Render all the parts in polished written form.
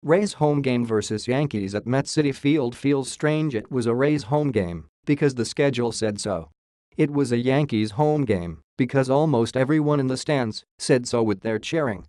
Rays home game versus Yankees at Mets Citi Field feels strange. It was a Rays home game because the schedule said so. It was a Yankees home game because almost everyone in the stands said so with their cheering.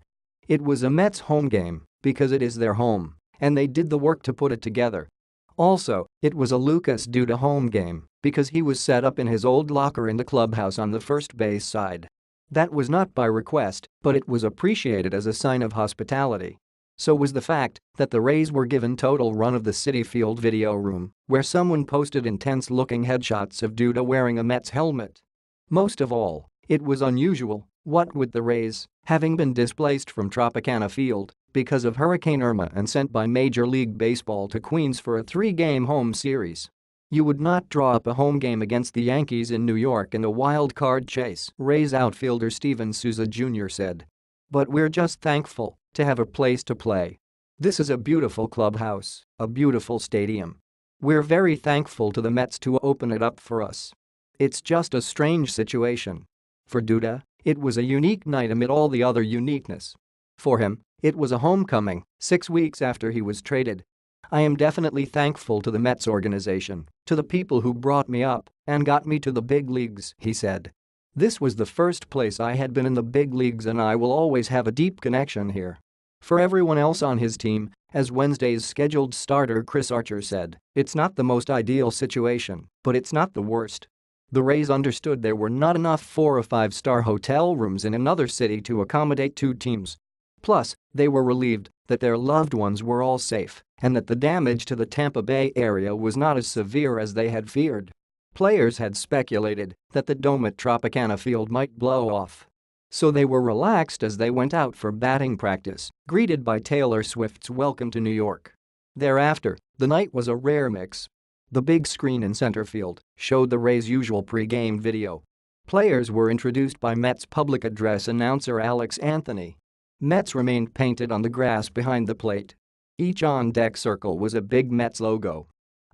It was a Mets home game because it is their home and they did the work to put it together. Also, it was a Lucas Duda home game because he was set up in his old locker in the clubhouse on the first base side. That was not by request, but it was appreciated as a sign of hospitality. So was the fact that the Rays were given total run of the Citi Field video room, where someone posted intense-looking headshots of Duda wearing a Mets helmet. Most of all, it was unusual, what with the Rays having been displaced from Tropicana Field because of Hurricane Irma and sent by Major League Baseball to Queens for a 3-game home series. You would not draw up a home game against the Yankees in New York in a wild card chase, Rays outfielder Steven Souza Jr. said. But we're just thankful to have a place to play. This is a beautiful clubhouse, a beautiful stadium. We're very thankful to the Mets to open it up for us. It's just a strange situation. For Duda, it was a unique night amid all the other uniqueness. For him, it was a homecoming 6 weeks after he was traded. I am definitely thankful to the Mets organization, to the people who brought me up and got me to the big leagues, he said. This was the first place I had been in the big leagues and I will always have a deep connection here. For everyone else on his team, as Wednesday's scheduled starter Chris Archer said, it's not the most ideal situation, but it's not the worst. The Rays understood there were not enough 4 or 5-star hotel rooms in another city to accommodate 2 teams. Plus, they were relieved that their loved ones were all safe and that the damage to the Tampa Bay area was not as severe as they had feared. Players had speculated that the dome at Tropicana Field might blow off. So they were relaxed as they went out for batting practice, greeted by Taylor Swift's Welcome to New York. Thereafter, the night was a rare mix. The big screen in center field showed the Rays' usual pre-game video. Players were introduced by Mets public address announcer Alex Anthony. Mets remained painted on the grass behind the plate. Each on-deck circle was a big Mets logo.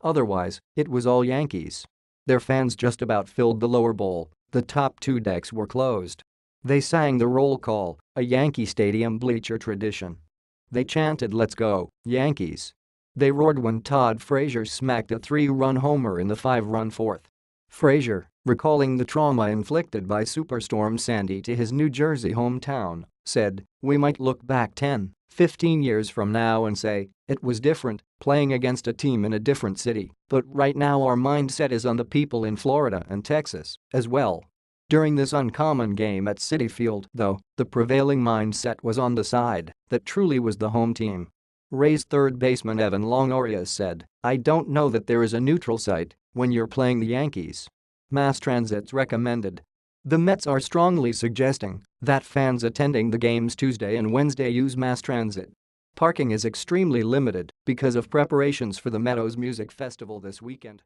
Otherwise, it was all Yankees. Their fans just about filled the lower bowl, the top 2 decks were closed. They sang the roll call, a Yankee Stadium bleacher tradition. They chanted "Let's go, Yankees." They roared when Todd Frazier smacked a 3-run homer in the 5-run fourth. Frazier, recalling the trauma inflicted by Superstorm Sandy to his New Jersey hometown, said, "We might look back 10, 15 years from now and say, it was different, playing against a team in a different city, but right now our mindset is on the people in Florida and Texas as well." During this uncommon game at Citi Field, though, the prevailing mindset was on the side that truly was the home team. Rays third baseman Evan Longoria said, "I don't know that there is a neutral site when you're playing the Yankees. Mass transit's recommended." The Mets are strongly suggesting that fans attending the games Tuesday and Wednesday use mass transit. Parking is extremely limited because of preparations for the Meadows Music Festival this weekend.